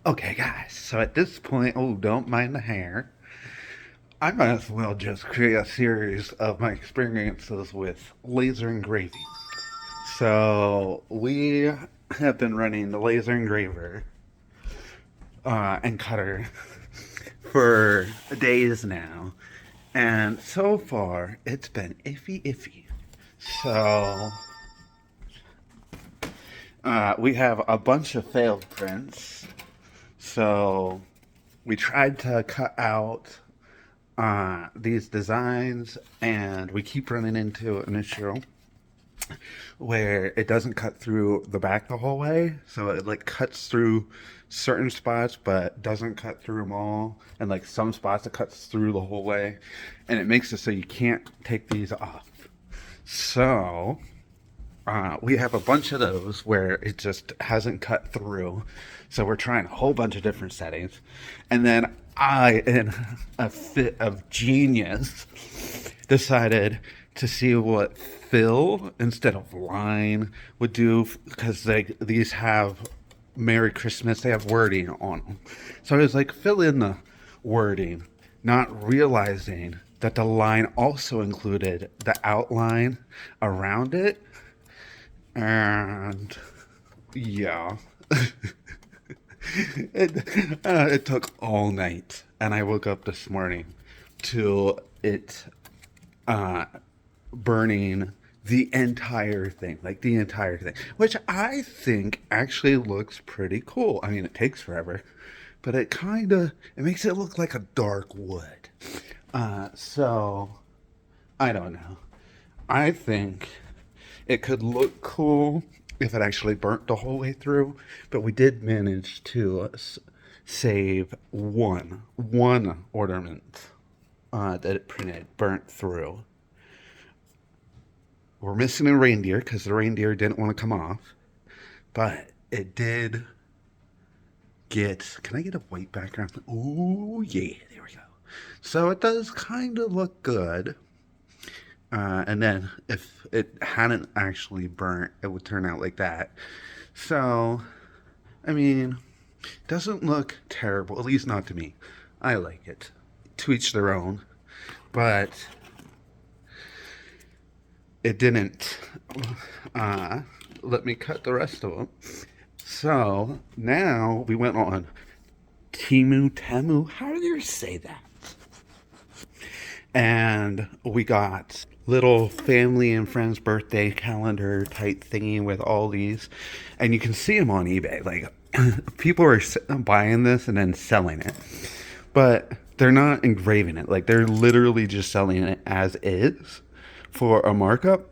Okay, guys, so at this point, oh, don't mind the hair. I might as well just create a series of my experiences with laser engraving. So, we have been running the laser engraver and cutter for days now, and so far, it's been iffy. So, we have a bunch of failed prints. So, we tried to cut out these designs, and we keep running into an issue where it doesn't cut through the back the whole way. So it like cuts through certain spots, but doesn't cut through them all. And like some spots, it cuts through the whole way, and it makes it so you can't take these off. So we have a bunch of those where it just hasn't cut through. So we're trying a whole bunch of different settings. And then I, in a fit of genius, decided to see what fill instead of line would do, because these have Merry Christmas, they have wording on them. So I was like, fill in the wording, not realizing that the line also included the outline around it. And yeah, it took all night, and I woke up this morning to it uh, burning the entire thing, like the entire thing, which I think actually looks pretty cool. I mean, it takes forever, but it makes it look like a dark wood. So I don't know. I think it could look cool if it actually burnt the whole way through, but we did manage to save one ornament that it printed burnt through. We're missing a reindeer because the reindeer didn't want to come off, but it did get. Can I get a white background? Oh yeah, there we go. So it does kind of look good. And then if it hadn't actually burnt, it would turn out like that. So, I mean, doesn't look terrible, at least not to me. I like it. To each their own. But it didn't let me cut the rest of them. So now we went on Temu. How do you say that? And we got little family and friends birthday calendar type thingy with all these, and you can see them on eBay. Like people are buying this and then selling it, but they're not engraving it. Like they're literally just selling it as is for a markup,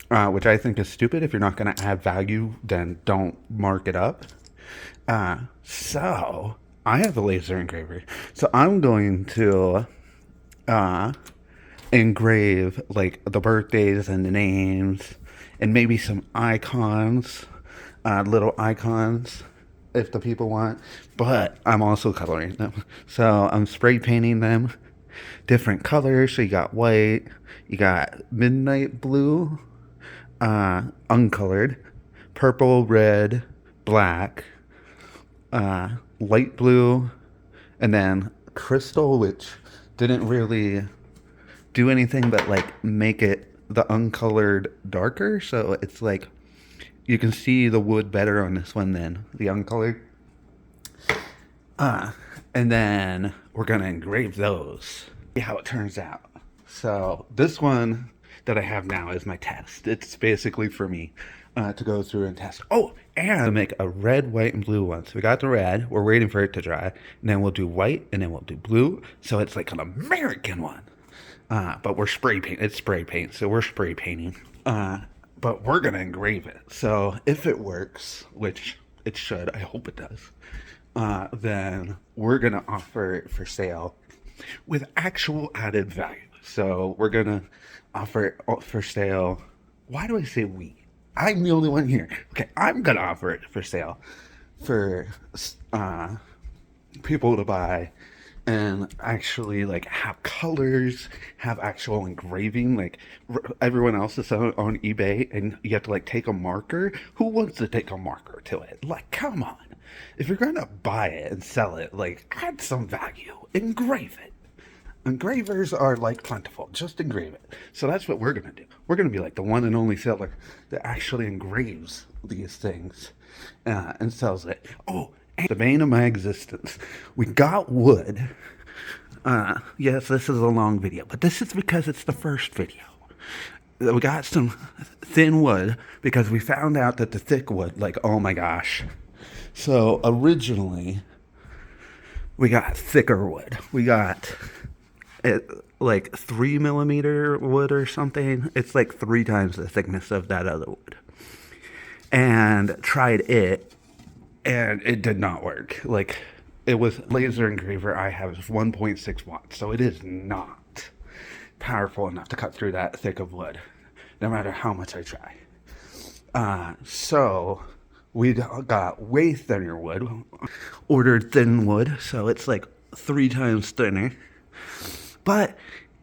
which I think is stupid. If you're not going to add value, then don't mark it up. So I have a laser engraver, so I'm going to uh, engrave like the birthdays and the names and maybe some icons, little icons if the people want. But I'm also coloring them. So I'm spray painting them different colors. So you got white, you got midnight blue, uncolored, purple, red, black, light blue, and then crystal, which didn't really do anything but like make it the uncolored darker. So it's like you can see the wood better on this one than the uncolored. And then we're gonna engrave those. See how it turns out. So this one that I have now is my test. It's basically for me to go through and test. Oh, and to make a red, white, and blue one. So we got the red. We're waiting for it to dry. And then we'll do white, and then we'll do blue. So it's like an American one. But we're spray paint. It's spray paint, so we're spray painting. But we're gonna engrave it. So if it works, which it should, I hope it does, then we're gonna offer it for sale with actual added value. So we're gonna offer it for sale. Why do I say we? I'm the only one here. Okay, I'm gonna offer it for sale for people to buy and actually like have colors, have actual engraving. Like everyone else is on eBay, and you have to like take a marker. Who wants to take a marker to it? Like, come on. if you're gonna buy it and sell it, like, add some value, engrave it. Engravers are like plentiful. Just engrave it. So that's what we're gonna do. We're gonna be like the one and only seller that actually engraves these things and sells it. Oh, and the bane of my existence. We got wood. Yes, this is a long video, but this is because it's the first video. We got some thin wood because we found out that the thick wood, like, oh my gosh. So originally, we got thicker wood. We got like 3mm wood or something. It's like 3 times the thickness of that other wood. And tried it, and it did not work. Like, it was laser engraver I have is 1.6 watts, so it is not powerful enough to cut through that thick of wood, no matter how much I try. So we got way thinner wood, ordered thin wood, so it's like 3 times thinner. But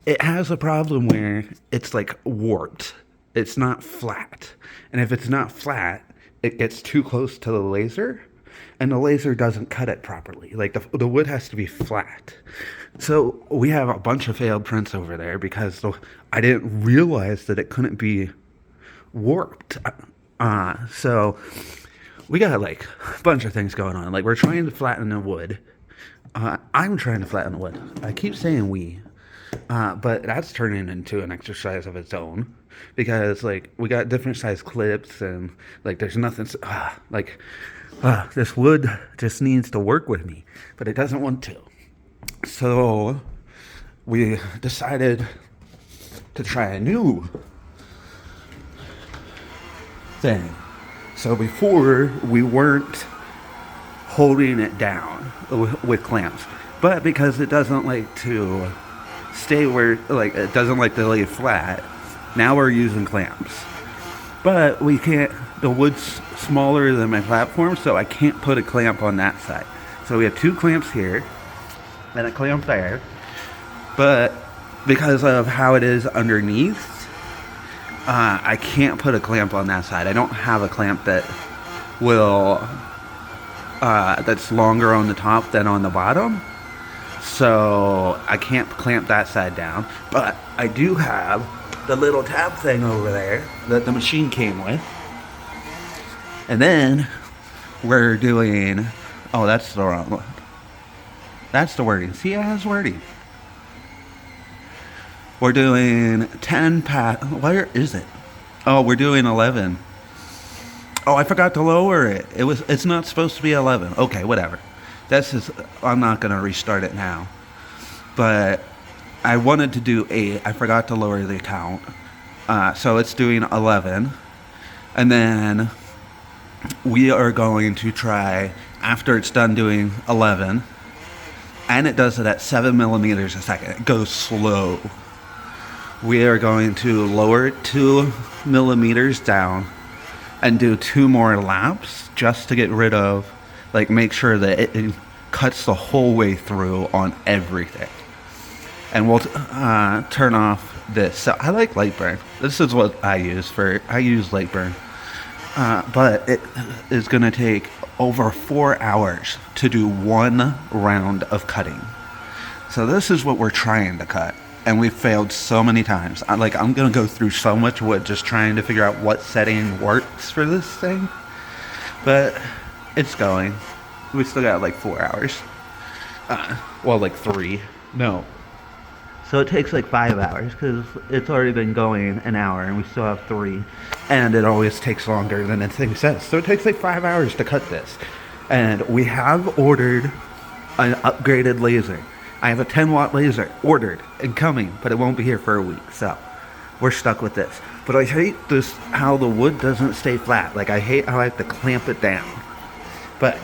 it has a problem where it's like warped. It's not flat. And if it's not flat, it gets too close to the laser, and the laser doesn't cut it properly. Like, the wood has to be flat. So we have a bunch of failed prints over there because I didn't realize that it couldn't be warped. So we got like a bunch of things going on. Like, we're trying to flatten the wood. I'm trying to flatten the wood. I keep saying we. But that's turning into an exercise of its own because, like, we got different size clips and, like, there's nothing, this wood just needs to work with me, but it doesn't want to. So we decided to try a new thing. So before, we weren't holding it down with clamps, but because it doesn't like to stay where, like, it doesn't like to lay flat, now we're using clamps. But we can't, the wood's smaller than my platform, so I can't put a clamp on that side. So we have 2 clamps here and a clamp there, but because of how it is underneath, I can't put a clamp on that side. I don't have a clamp that will that's longer on the top than on the bottom. So I can't clamp that side down, but I do have the little tab thing over there that the machine came with. And then we're doing, oh, that's the wrong one. That's the wording. See, it has wording. We're doing 10 where is it? Oh, we're doing 11. Oh, I forgot to lower it. It's not supposed to be 11. Okay, whatever. I'm not going to restart it now. But I wanted to do 8. I forgot to lower the count. So it's doing 11. And then we are going to try, after it's done doing 11, and it does it at 7mm a second. It goes slow. We are going to lower it 2mm down and do 2 more laps just to get rid of, like, make sure that it cuts the whole way through on everything. And we'll turn off this. So I like light burn. This is what I use light burn. But it is going to take over 4 hours to do 1 round of cutting. So this is what we're trying to cut. And we've failed so many times. I'm going to go through so much wood just trying to figure out what setting works for this thing. But it's going. We still got like 4 hours. Well, like 3. No. So it takes like 5 hours because it's already been going an hour and we still have 3. And it always takes longer than the thing says. So it takes like 5 hours to cut this. And we have ordered an upgraded laser. I have a 10-watt laser ordered and coming, but it won't be here for a week. So we're stuck with this. But I hate this, how the wood doesn't stay flat. Like, I hate how I have to clamp it down. But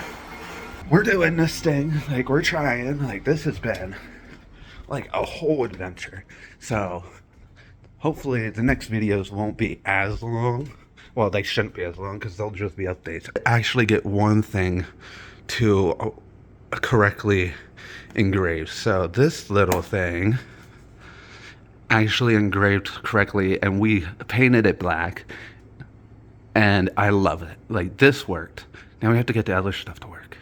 we're doing this thing. Like, we're trying. Like, this has been like a whole adventure. So hopefully the next videos won't be as long. Well, they shouldn't be as long because they'll just be updates. I actually get one thing to correctly engraved. So this little thing actually engraved correctly, and we painted it black, and I love it. Like, this worked. Now we have to get the other stuff to work.